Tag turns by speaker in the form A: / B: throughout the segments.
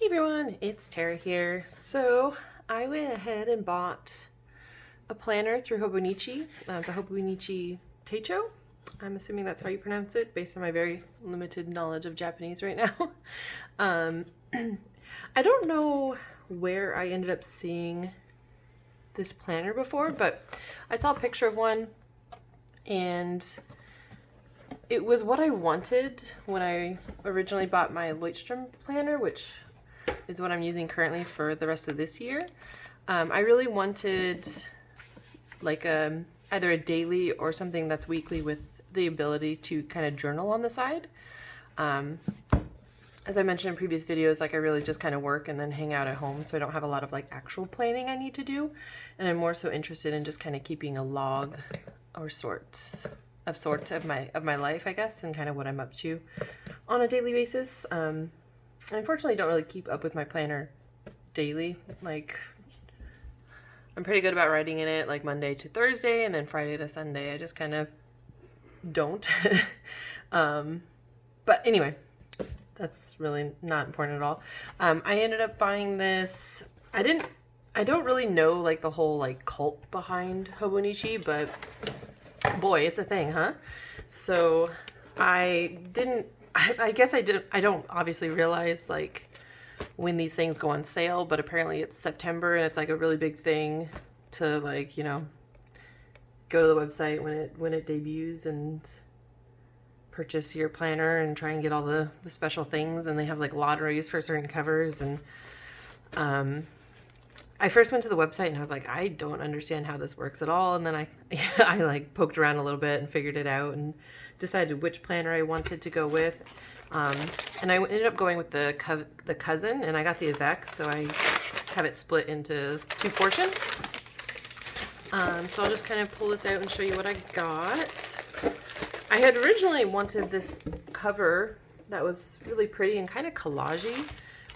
A: Hey everyone, it's Tara here. So I went ahead and bought a planner through Hobonichi, the Hobonichi Techo. I'm assuming that's how you pronounce it based on my very limited knowledge of Japanese right now. um, I don't know where I ended up seeing this planner before, but I saw a picture of one and it was what I wanted when I originally bought my Leuchtturm planner, which is what I'm using currently for the rest of this year. I really wanted like either a daily or something that's weekly with the ability to kind of journal on the side. As I mentioned in previous videos, like I really just kind of work and then hang out at home, so I don't have a lot of like actual planning I need to do. And I'm more so interested in just kind of keeping a log or sorts of my life, I guess, and kind of what I'm up to on a daily basis. I unfortunately don't really keep up with my planner daily. Like, I'm pretty good about writing in it like Monday to Thursday and then Friday to Sunday. I just kind of don't. But anyway, that's really not important at all. I ended up buying this. I don't really know like the whole like cult behind Hobonichi, but boy, it's a thing, huh? So I guess I don't obviously realize like when these things go on sale, but apparently it's September and it's like a really big thing to like, you know, go to the website when it debuts and purchase your planner and try and get all the special things. And they have like lotteries for certain covers. And I first went to the website and I was like, I don't understand how this works at all. And then I like poked around a little bit and figured it out and decided which planner I wanted to go with. And I ended up going with the Cousin, and I got the Avec, so I have it split into two portions. So I'll just kind of pull this out and show you what I got. I had originally wanted this cover that was really pretty and kind of collagey,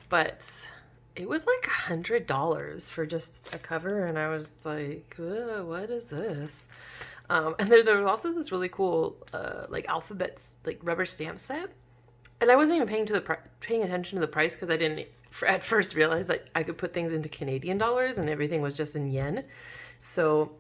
A: but it was like $100 for just a cover, and I was like, what is this? And there was also this really cool like alphabets, like rubber stamp set. And I wasn't even paying attention to the price because I didn't at first realize that I could put things into Canadian dollars and everything was just in yen. So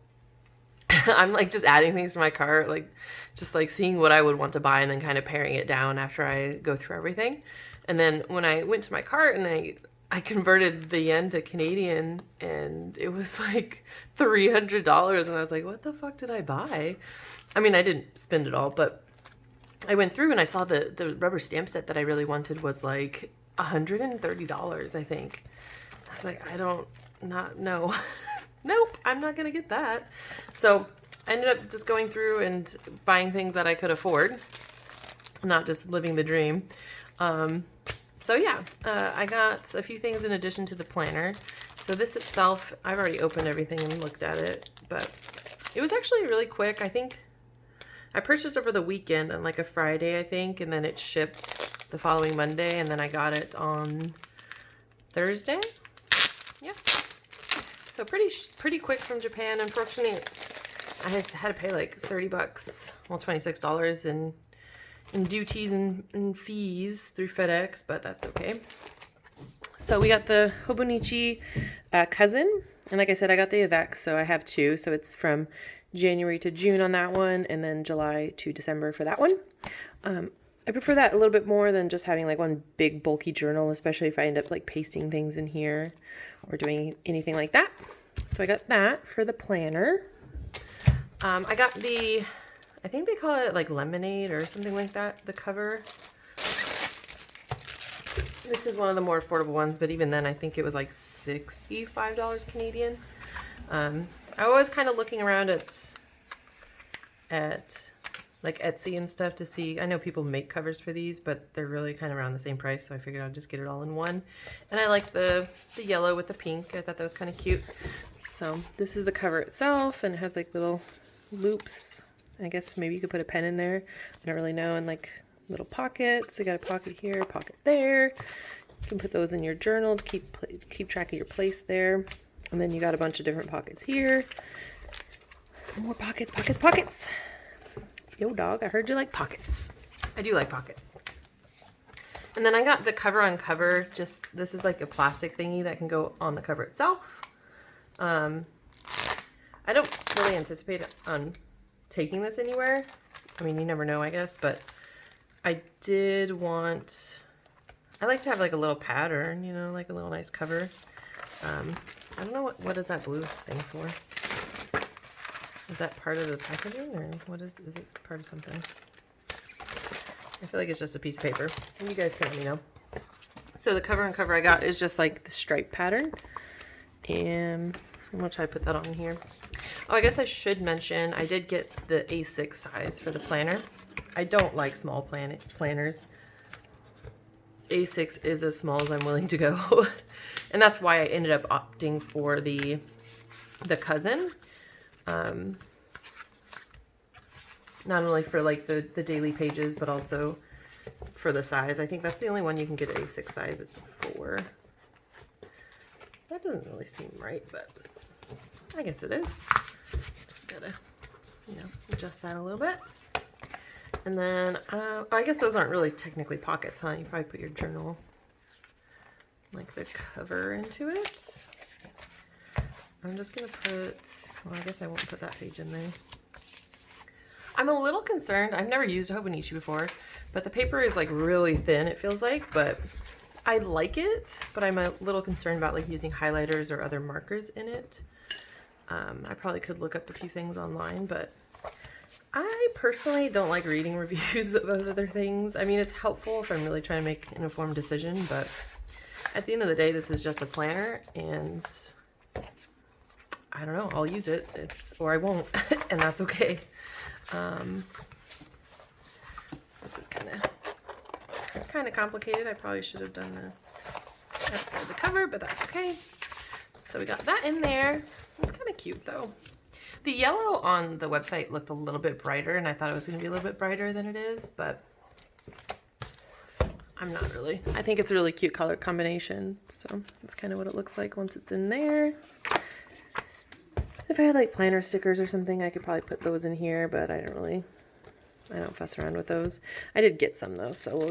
A: I'm like just adding things to my cart, like just like seeing what I would want to buy and then kind of paring it down after I go through everything. And then when I went to my cart and I converted the yen to Canadian, and it was like $300, and I was like, what the fuck did I buy? I mean, I didn't spend it all, but I went through and I saw the rubber stamp set that I really wanted was like $130, I think. I was like, no. Nope, I'm not gonna get that. So I ended up just going through and buying things that I could afford, not just living the dream. So yeah, I got a few things in addition to the planner. So this itself, I've already opened everything and looked at it, but it was actually really quick. I think I purchased over the weekend on like a Friday, I think, and then it shipped the following Monday, and then I got it on Thursday. Yeah. So pretty quick from Japan. Unfortunately, I had to pay like $30, well, $26 in duties and fees through FedEx, but that's okay. So we got the Hobonichi Cousin, and like I said, I got the Avec, so I have two. So it's from January to June on that one, and then July to December for that one. I prefer that a little bit more than just having like one big bulky journal, especially if I end up like pasting things in here or doing anything like that. So I got that for the planner. I got I think they call it like lemonade or something like that, the cover. This is one of the more affordable ones, but even then I think it was like $65 Canadian. I was kind of looking around at like Etsy and stuff to see. I know people make covers for these, but they're really kind of around the same price, so I figured I'd just get it all in one. And I like the yellow with the pink. I thought that was kind of cute. So this is the cover itself, and it has like little loops. I guess maybe you could put a pen in there. I don't really know. And like little pockets. I got a pocket here, a pocket there. You can put those in your journal to keep track of your place there. And then you got a bunch of different pockets here. More pockets, pockets, pockets. Yo, dog, I heard you like pockets. I do like pockets. And then I got the cover on cover. Just, this is like a plastic thingy that can go on the cover itself. I don't really anticipate on taking this anywhere. I mean, you never know, I guess, but I did want, I like to have like a little pattern, you know, like a little nice cover. I don't know what is that blue thing for? Is that part of the packaging, or what is it part of something? I feel like it's just a piece of paper. You guys can let me know. So the cover and cover I got is just like the stripe pattern. And I'm gonna try to put that on here. Oh, I guess I should mention, I did get the A6 size for the planner. I don't like small planners. A6 is as small as I'm willing to go. And that's why I ended up opting for the Cousin. Not only for like the daily pages, but also for the size. I think that's the only one you can get A6 size for. That doesn't really seem right, but I guess it is. Just gotta, you know, adjust that a little bit. And then, I guess those aren't really technically pockets, huh? You probably put your journal, like the cover into it. I'm just gonna put, well, I guess I won't put that page in there. I'm a little concerned. I've never used Hobonichi before, but the paper is like really thin, it feels like, but I like it, but I'm a little concerned about like using highlighters or other markers in it. I probably could look up a few things online, but I personally don't like reading reviews of other things. I mean, it's helpful if I'm really trying to make an informed decision, but at the end of the day, this is just a planner, and I don't know, I'll use it. Or I won't, and that's okay. This is kind of complicated. I probably should have done this outside the cover, but that's okay. So we got that in there. It's kind of cute though. The yellow on the website looked a little bit brighter, and I thought it was going to be a little bit brighter than it is, but I'm not really. I think it's a really cute color combination, so that's kind of what it looks like once it's in there. If I had like planner stickers or something, I could probably put those in here, but I don't fuss around with those. I did get some though, so we'll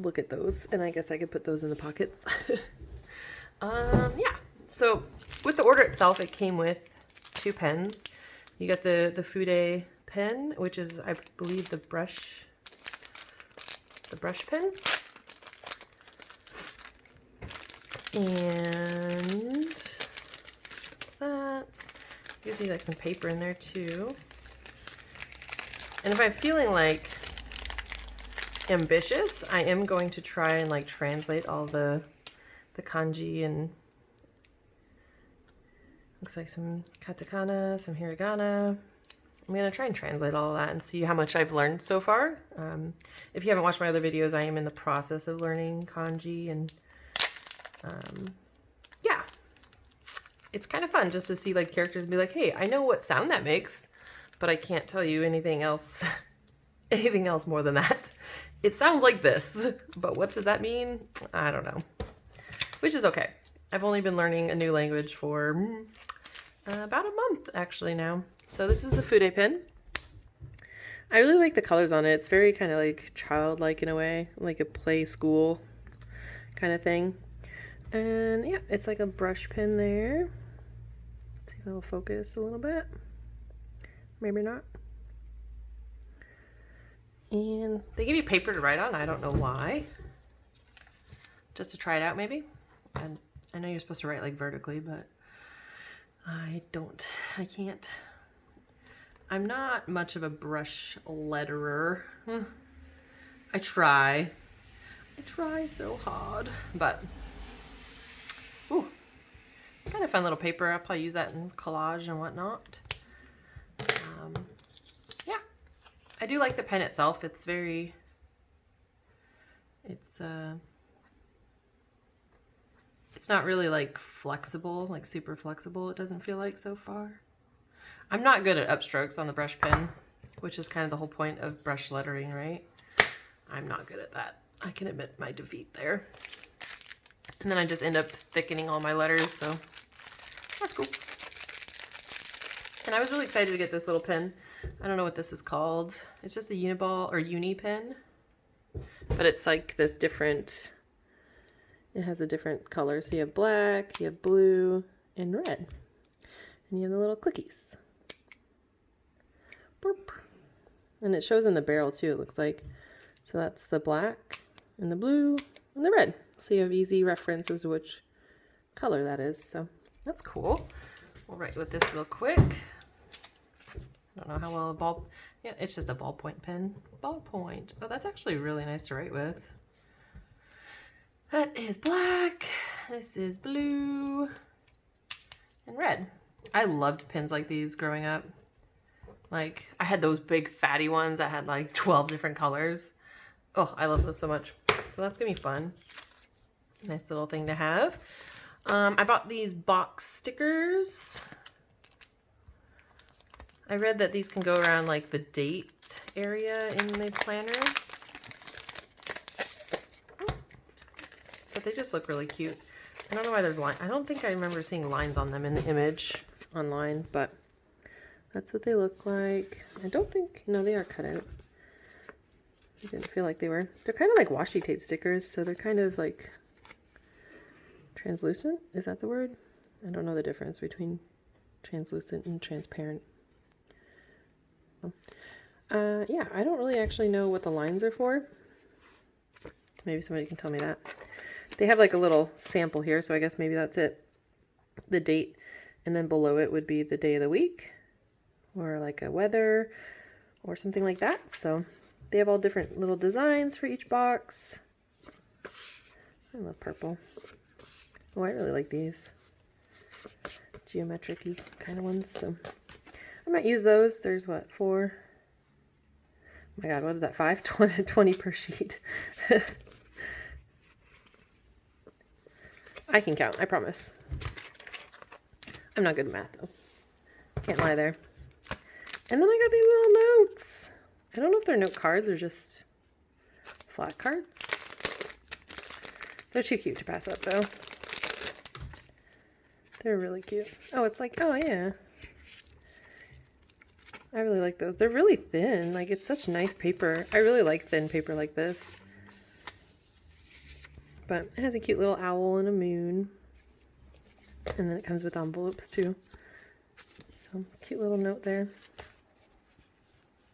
A: look at those, and I guess I could put those in the pockets. Yeah, so with the order itself, it came with 2 pens. You got the Fude pen, which is, I believe, the brush pen. And that gives you like some paper in there too. And if I'm feeling like ambitious, I am going to try and like translate all the kanji, and looks like some katakana, some hiragana. I'm going to try and translate all of that and see how much I've learned so far. If you haven't watched my other videos, I am in the process of learning kanji, and yeah, it's kind of fun just to see like characters and be like, hey, I know what sound that makes, but I can't tell you anything else more than that. It sounds like this, but what does that mean? I don't know, which is okay. I've only been learning a new language for about a month actually now. So this is the Fude pen. I really like the colors on it. It's very kind of like childlike in a way, like a play school kind of thing. And yeah, it's like a brush pen there. Let's see if it'll focus a little bit. Maybe not. And they give you paper to write on. I don't know why. Just to try it out maybe. And I know you're supposed to write like vertically, but I can't. I'm not much of a brush letterer. I try so hard, but ooh, it's kind of fun little paper. I'll probably use that in collage and whatnot. Yeah, I do like the pen itself. It's not really like flexible, like super flexible. It doesn't feel like so far. I'm not good at upstrokes on the brush pen, which is kind of the whole point of brush lettering, right? I'm not good at that. I can admit my defeat there. And then I just end up thickening all my letters, so that's cool. And I was really excited to get this little pen. I don't know what this is called. It's just a Uniball or Uni pen. but it's like the different, it has a different color. So you have black, you have blue, and red. And you have the little clickies. Burp. And it shows in the barrel too, it looks like. So that's the black and the blue and the red. So you have easy reference as to which color that is. So that's cool. We'll write with this real quick. I don't know how well a ball, yeah, it's just a ballpoint pen. Ballpoint. Oh, that's actually really nice to write with. That is black. This is blue and red. I loved pens like these growing up. Like, I had those big fatty ones that had like 12 different colors. Oh, I love those so much. So that's gonna be fun. Nice little thing to have. I bought these box stickers. I read that these can go around like the date area in the planner. But they just look really cute. I don't know why there's lines. I don't think I remember seeing lines on them in the image online, but that's what they look like. I don't think, no, they are cut out. I didn't feel like they were. They're kind of like washi tape stickers, so they're kind of like translucent. Is that the word? I don't know the difference between translucent and transparent. Yeah, I don't really actually know what the lines are for. Maybe somebody can tell me that. They have like a little sample here, so I guess maybe that's it. The date, and then below it would be the day of the week, or like a weather, or something like that. So they have all different little designs for each box. I love purple. Oh, I really like these geometric-y kind of ones. So I might use those. There's what, 4? Oh my God, what is that? 5? 20 per sheet. I can count, I promise. I'm not good at math though. Can't lie there. And then I got these little notes. I don't know if they're note cards or just flat cards. They're too cute to pass up though. They're really cute. Oh, it's like, oh yeah. I really like those. They're really thin. Like, it's such nice paper. I really like thin paper like this. But it has a cute little owl and a moon. And then it comes with envelopes too. So, cute little note there.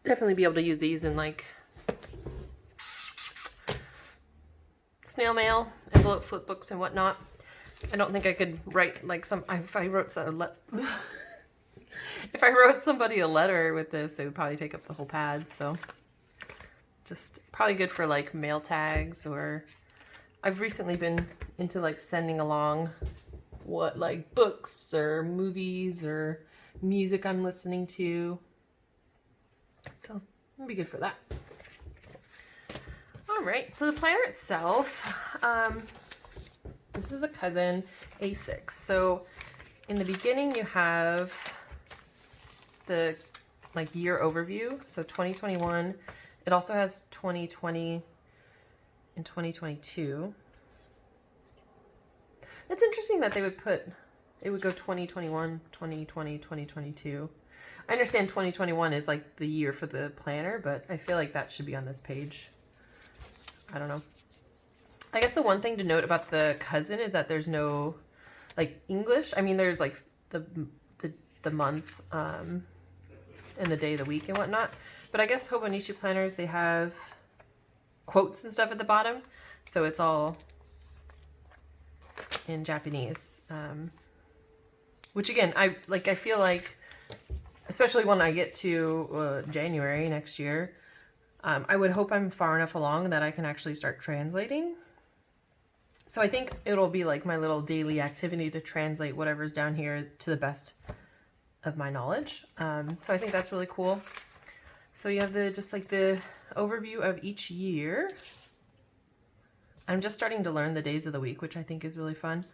A: Definitely be able to use these in like snail mail, envelope flip books and whatnot. I don't think I could write like if I wrote somebody a letter with this, it would probably take up the whole pad. So just probably good for like mail tags, or I've recently been into like sending along what like books or movies or music I'm listening to. So it'll be good for that. All right, so the planner itself, this is the Cousin A6. So in the beginning you have the like year overview. So 2021. It also has 2020 and 2022. It's interesting that they would it would go 2021, 2020, 2022. I understand 2021 is like the year for the planner, but I feel like that should be on this page. I don't know. I guess the one thing to note about the Cousin is that there's no like English. I mean, there's like the month and the day of the week and whatnot. But I guess Hobonichi planners, they have quotes and stuff at the bottom. So it's all in Japanese. Which again, I feel like, especially when I get to January next year, I would hope I'm far enough along that I can actually start translating. So I think it'll be like my little daily activity to translate whatever's down here to the best of my knowledge. So I think that's really cool. So you have just like the overview of each year. I'm just starting to learn the days of the week, which I think is really fun.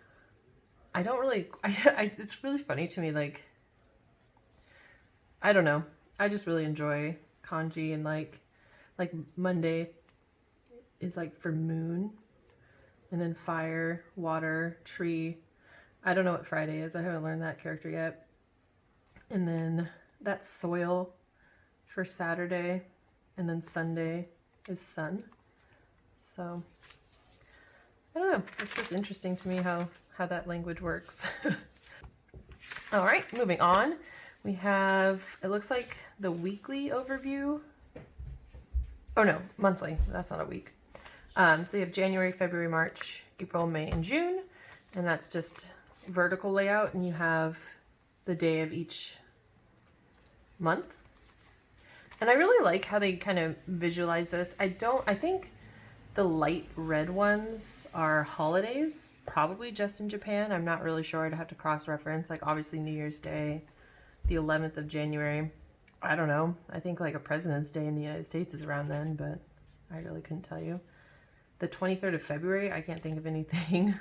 A: I don't really, it's really funny to me, like, I don't know. I just really enjoy kanji, and like Monday is like for moon, and then fire, water, tree. I don't know what Friday is. I haven't learned that character yet. And then that's soil for Saturday, and then Sunday is sun. So I don't know. It's just interesting to me how that language works. All right, moving on. We have, it looks like the weekly overview. Oh no, monthly. That's not a week. So you have January, February, March, April, May, and June. And that's just vertical layout. And you have the day of each month. And I really like how they kind of visualize this. I think the light red ones are holidays, probably just in Japan. I'm not really sure. I'd have to cross-reference, like obviously New Year's Day, the 11th of January. I don't know. I think like a President's Day in the United States is around then, but I really couldn't tell you. The 23rd of February, I can't think of anything.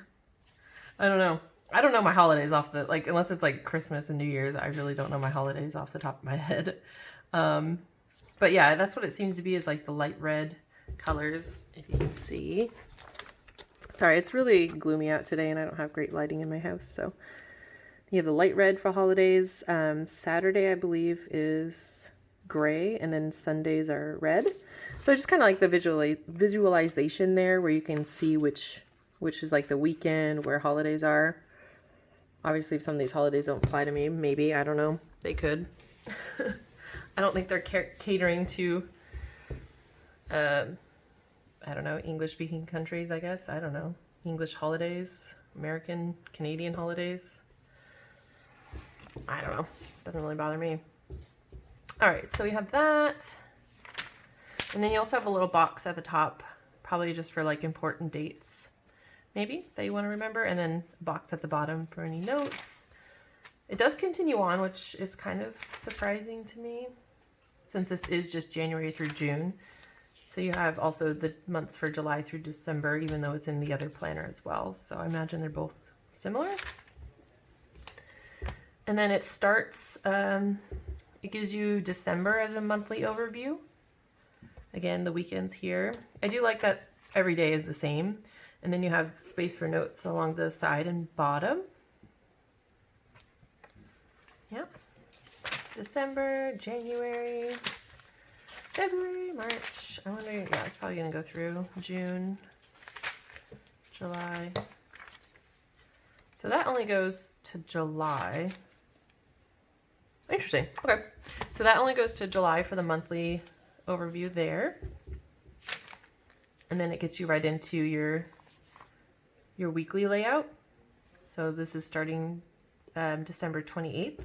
A: I don't know. I don't know my holidays off the, like, unless it's like Christmas and New Year's, I really don't know my holidays off the top of my head. But yeah, that's what it seems to be, is like the light red colors, if you can see. Sorry, it's really gloomy out today and I don't have great lighting in my house. So you have the light red for holidays. Saturday, I believe, is gray, and then Sundays are red. So just kind of like the visualization there, where you can see which is like the weekend, where holidays are. Obviously, if some of these holidays don't apply to me, maybe, I don't know, they could. I don't think they're catering to, I don't know, English-speaking countries, I guess. I don't know. English holidays, American, Canadian holidays. I don't know. Doesn't really bother me. All right, so we have that. And then you also have a little box at the top, probably just for like important dates, maybe, that you want to remember. And then a box at the bottom for any notes. It does continue on, which is kind of surprising to me, since this is just January through June. So you have also the months for July through December, even though it's in the other planner as well. So I imagine they're both similar. And then it starts, it gives you December as a monthly overview. Again, the weekends here. I do like that every day is the same. And then you have space for notes along the side and bottom. Yep. December, January, February, March. I wonder, yeah, it's probably going to go through June, July. So that only goes to July. Interesting. Okay. So that only goes to July for the monthly overview there. And then it gets you right into your weekly layout. So this is starting December 28th.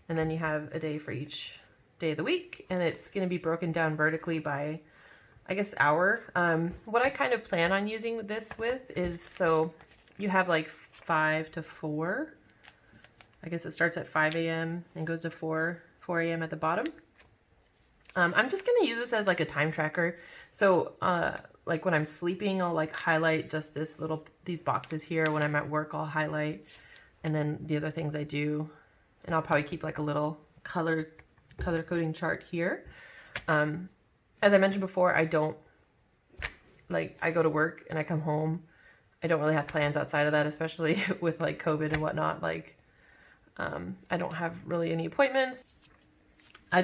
A: And then you have a day for each day of the week. And it's going to be broken down vertically by, I guess, hour. What I kind of plan on using this with is, so you have like 5 to 4. I guess it starts at 5 a.m. and goes to 4 a.m. at the bottom. I'm just going to use this as like a time tracker. So like when I'm sleeping, I'll like highlight just these boxes here. When I'm at work, I'll highlight, and then the other things I do. And I'll probably keep like a little color coding chart here. As I mentioned before, I go to work and I come home. I don't really have plans outside of that, especially with like COVID and whatnot. Like, I don't have really any appointments. I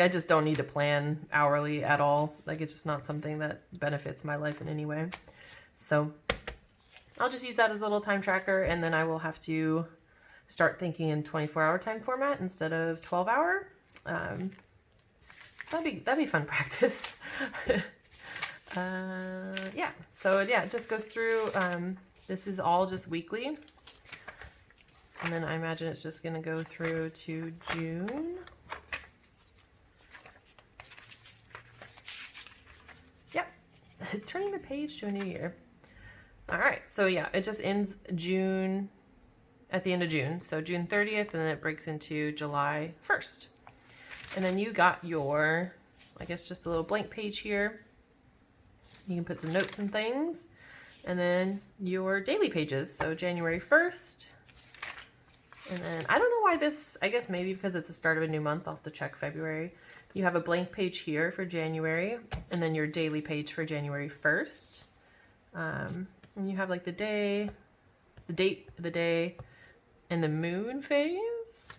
A: just don't need to plan hourly at all. Like, it's just not something that benefits my life in any way. So I'll just use that as a little time tracker, and then I will have to start thinking in 24-hour time format instead of 12-hour. That'd be fun practice. Yeah, so yeah, it just goes through, this is all just weekly. And then I imagine it's just gonna go through to June. Yep, turning the page to a new year. All right, so yeah, it just ends June, at the end of June. So June 30th, and then it breaks into July 1st. And then you got your, I guess, just a little blank page here. You can put some notes and things. And then your daily pages. So January 1st. And then, I don't know why this, I guess maybe because it's the start of a new month, I'll have to check February. You have a blank page here for January, and then your daily page for January 1st. And you have like the day, the date, the day, and the moon phase.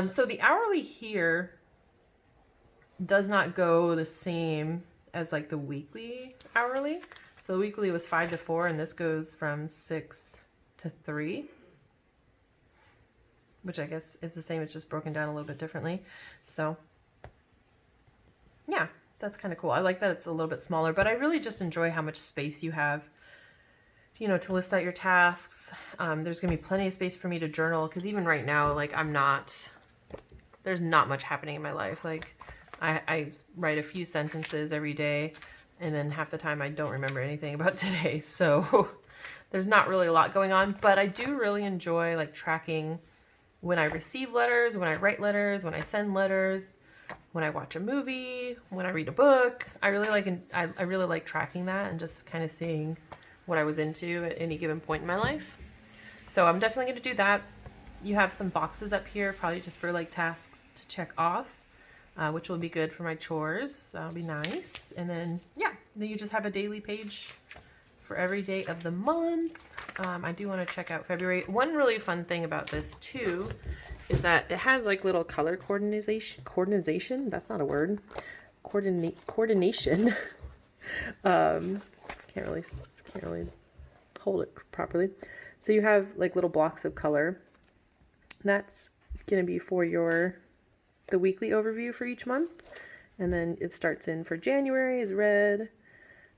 A: So the hourly here does not go the same as like the weekly hourly. So the weekly was 5 to 4, and this goes from 6 to 3, which I guess is the same. It's just broken down a little bit differently. So yeah, that's kind of cool. I like that it's a little bit smaller, but I really just enjoy how much space you have, you know, to list out your tasks. There's gonna be plenty of space for me to journal, because even right now, like there's not much happening in my life. Like I write a few sentences every day, and then half the time I don't remember anything about today. So there's not really a lot going on, but I do really enjoy like tracking when I receive letters, when I write letters, when I send letters, when I watch a movie, when I read a book. I really like tracking that and just kind of seeing what I was into at any given point in my life. So I'm definitely going to do that. You have some boxes up here, probably just for like tasks to check off, which will be good for my chores. That'll be nice. And then, yeah, then you just have a daily page for every day of the month. I do want to check out February. One really fun thing about this too is that it has like little color coordination. That's not a word. Coordination. Can't really hold it properly. So you have like little blocks of color. That's going to be for the weekly overview for each month. And then it starts in for January is red,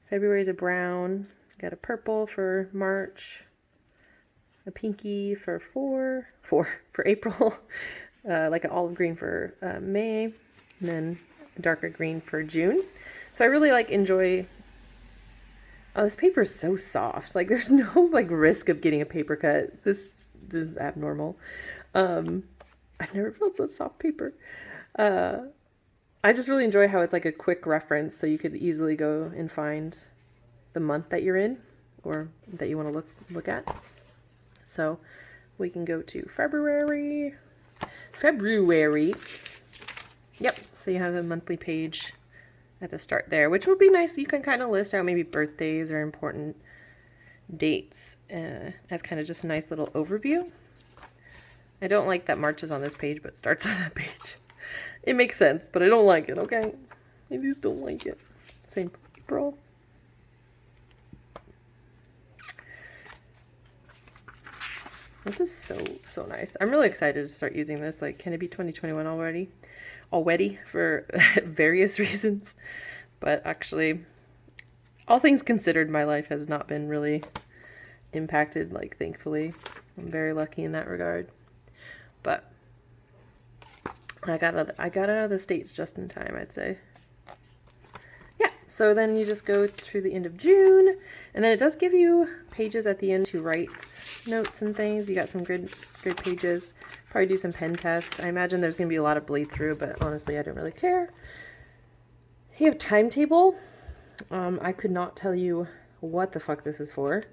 A: February is a brown, got a purple for March, a pinky for April, like an olive green for May, and then a darker green for June. So I really like enjoy. Oh, this paper is so soft. Like there's no like risk of getting a paper cut. This is abnormal. I've never felt so soft paper. I just really enjoy how it's like a quick reference, so you could easily go and find the month that you're in or that you want to look at. So we can go to February. Yep. So you have a monthly page at the start there, which would be nice. You can kind of list out maybe birthdays or important dates as kind of just a nice little overview. I don't like that March is on this page, but starts on that page. It makes sense, but I don't like it, okay? I just don't like it. Same for April. This is so nice. I'm really excited to start using this. Like, can it be 2021 already? Already for various reasons. But actually, all things considered, my life has not been really impacted, like, thankfully. I'm very lucky in that regard. But I got out of the States just in time, I'd say. Yeah, so then you just go through the end of June, and then it does give you pages at the end to write notes and things. You got some good pages. Probably do some pen tests. I imagine there's going to be a lot of bleed through, but honestly, I don't really care. You have a timetable. I could not tell you what the fuck this is for.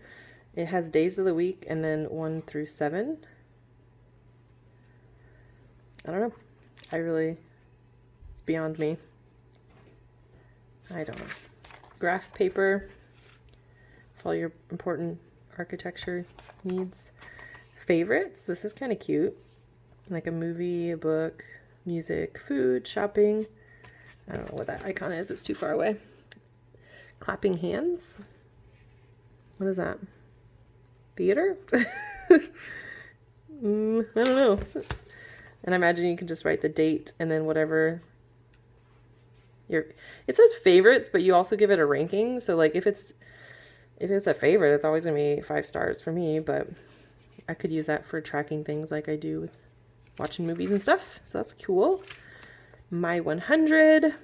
A: It has days of the week and then 1 through 7. I don't know. It's beyond me. I don't know. Graph paper for all your important architecture needs. Favorites. This is kind of cute. Like a movie, a book, music, food, shopping. I don't know what that icon is. It's too far away. Clapping hands. What is that? Theater? I don't know. And I imagine you can just write the date and then whatever it says favorites, but you also give it a ranking. So like if it's a favorite, it's always gonna be 5 stars for me, but I could use that for tracking things like I do with watching movies and stuff. So that's cool. My 100.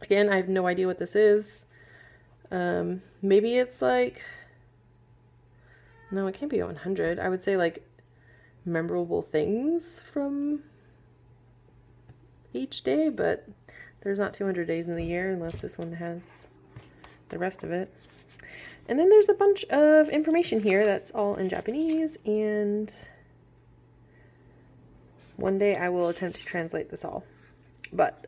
A: Again, I have no idea what this is. Maybe it's like, no, it can't be 100. I would say like memorable things from each day, but there's not 200 days in the year unless this one has the rest of it. And then there's a bunch of information here that's all in Japanese, and one day I will attempt to translate this all, but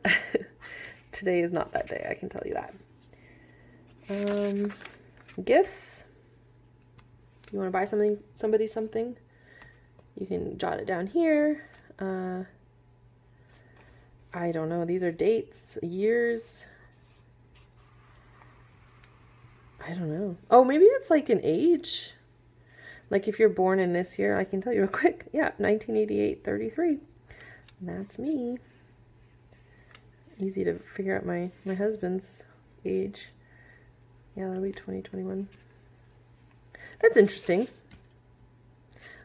A: today is not that day, I can tell you that. Gifts. If you want to buy somebody something, you can jot it down here. I don't know. These are dates, years. I don't know. Oh, maybe it's like an age. Like if you're born in this year, I can tell you real quick. Yeah, 1988, 33. That's me. Easy to figure out my husband's age. Yeah, that'll be 2021. That's interesting.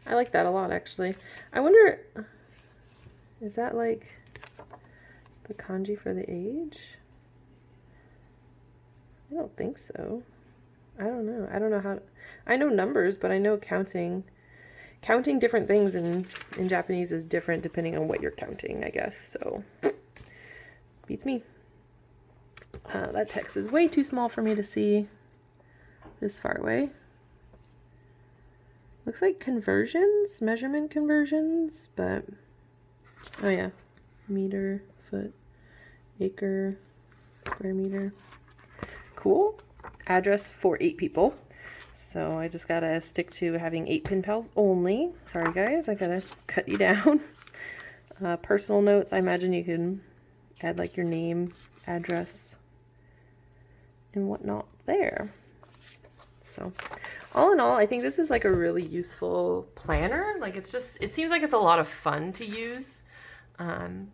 A: I like that a lot, actually. I wonder, is that like the kanji for the age? I don't think so. I don't know. I don't know how. I know numbers, but I know counting. Counting different things in Japanese is different depending on what you're counting, I guess. So, beats me. That text is way too small for me to see this far away. Looks like conversions, measurement conversions, but oh yeah, meter, foot, acre, square meter. Cool. Address for 8 people. So I just gotta stick to having 8 pen pals only. Sorry guys, I gotta cut you down. Personal notes, I imagine you can add like your name, address, and whatnot there. So all in all, I think this is like a really useful planner. Like it seems like it's a lot of fun to use.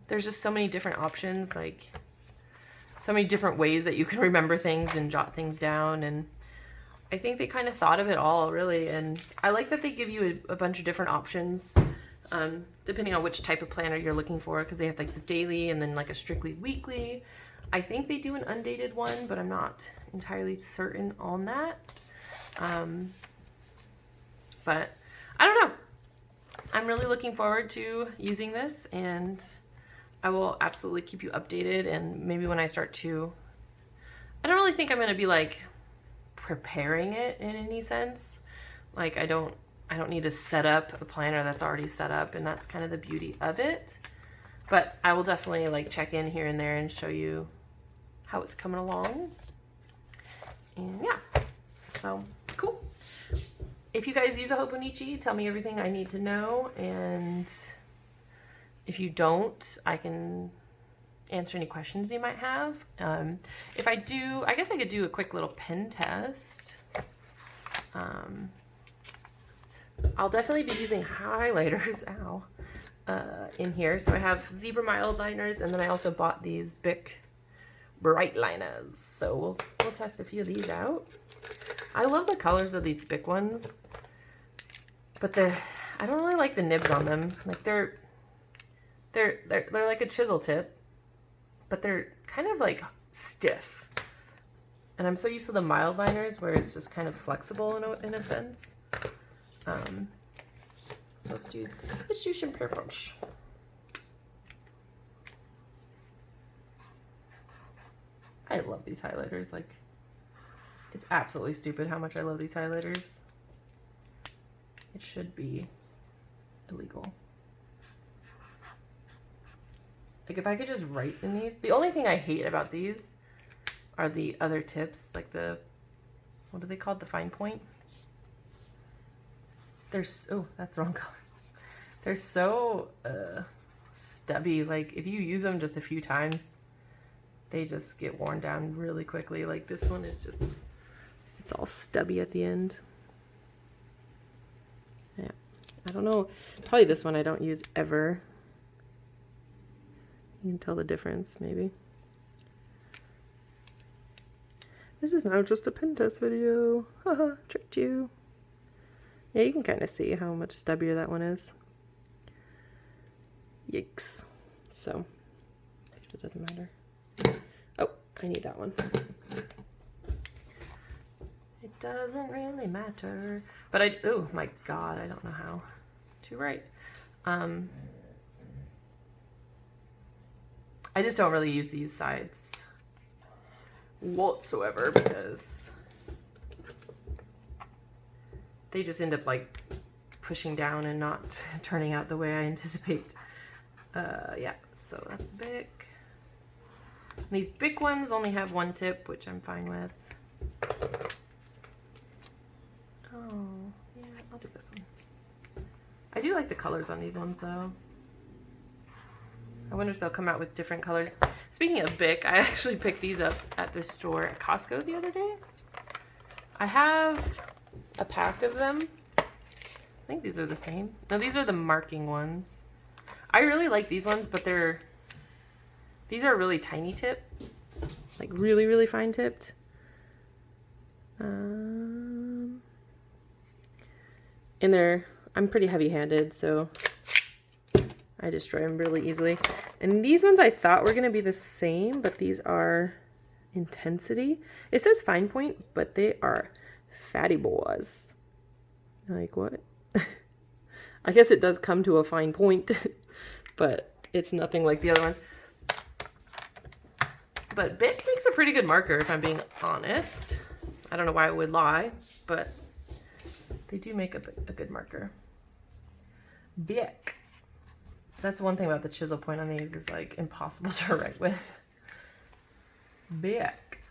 A: There's just so many different options, like so many different ways that you can remember things and jot things down. And I think they kind of thought of it all, really. And I like that they give you a bunch of different options, depending on which type of planner you're looking for, because they have like the daily and then like a strictly weekly. I think they do an undated one, but I'm not entirely certain on that. But I don't know. I'm really looking forward to using this, and I will absolutely keep you updated. And maybe when I start to, I don't really think I'm going to be like preparing it in any sense. Like I don't need to set up a planner that's already set up, and that's kind of the beauty of it. But I will definitely like check in here and there and show you how it's coming along. And yeah, so cool. If you guys use a Hobonichi, tell me everything I need to know, and if you don't, I can answer any questions you might have. If I do, I guess I could do a quick little pen test. I'll definitely be using highlighters, in here. So I have Zebra mild liners, and then I also bought these Bic bright liners. So we'll test a few of these out. I love the colors of these Bic ones, but I don't really like the nibs on them. Like they're like a chisel tip, but they're kind of like stiff. And I'm so used to the mild liners where it's just kind of flexible in a sense. So let's do some pear punch. I love these highlighters. Like, it's absolutely stupid how much I love these highlighters. It should be illegal. Like, if I could just write in these. The only thing I hate about these are the other tips, like the, what are they called? The fine point. They're so, that's the wrong color. They're so stubby. Like, if you use them just a few times, they just get worn down really quickly. Like, this one is just, it's all stubby at the end. Yeah, I don't know. Probably this one I don't use ever. You can tell the difference, maybe. This is now just a pen test video. Haha, tricked you. Yeah, you can kind of see how much stubbier that one is. Yikes. So, I guess it doesn't matter. Oh, I need that one. It doesn't really matter. But oh my god, I don't know how to write. I just don't really use these sides whatsoever because they just end up like pushing down and not turning out the way I anticipate. Yeah, so that's Bic. These Bic ones only have one tip, which I'm fine with. Oh, yeah, I'll do this one. I do like the colors on these ones though. I wonder if they'll come out with different colors. Speaking of Bic, I actually picked these up at this store at Costco the other day. I have a pack of them. I think these are the same. No, these are the marking ones. I really like these ones, but these are really tiny tip. Like really, really fine tipped. And I'm pretty heavy-handed, so I destroy them really easily. And these ones I thought were going to be the same, but these are intensity. It says fine point, but they are fatty boys. Like what? I guess it does come to a fine point, but it's nothing like the other ones. But Bic makes a pretty good marker, if I'm being honest. I don't know why I would lie, but they do make a good marker. Bic. That's one thing about the chisel point on these is like impossible to write with. Bic.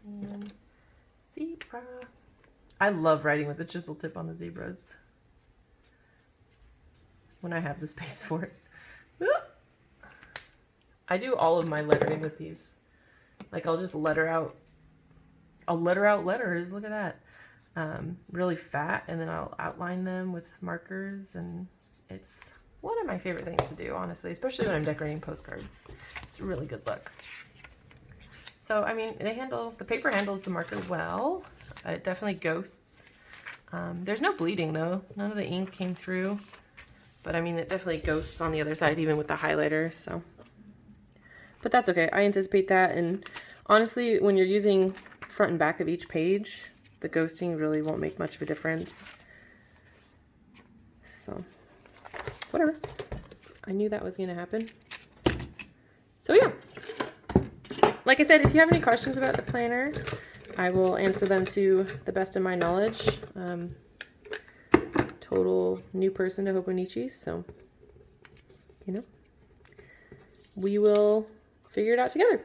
A: And zebra. I love writing with the chisel tip on the zebras when I have the space for it. I do all of my lettering with these. Like I'll just letter out letters. Look at that. Really fat, and then I'll outline them with markers, and it's one of my favorite things to do, honestly, especially when I'm decorating postcards. It's a really good look. So, I mean, the paper handles the marker well. It definitely ghosts. There's no bleeding though. None of the ink came through, but I mean, it definitely ghosts on the other side, even with the highlighter, so. But that's okay. I anticipate that, and honestly, when you're using front and back of each page, the ghosting really won't make much of a difference. So, whatever. I knew that was going to happen. So yeah. Like I said, if you have any questions about the planner, I will answer them to the best of my knowledge. Total new person to Hobonichi, so, you know, we will figure it out together.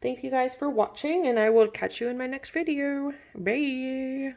A: Thank you guys for watching, and I will catch you in my next video. Bye!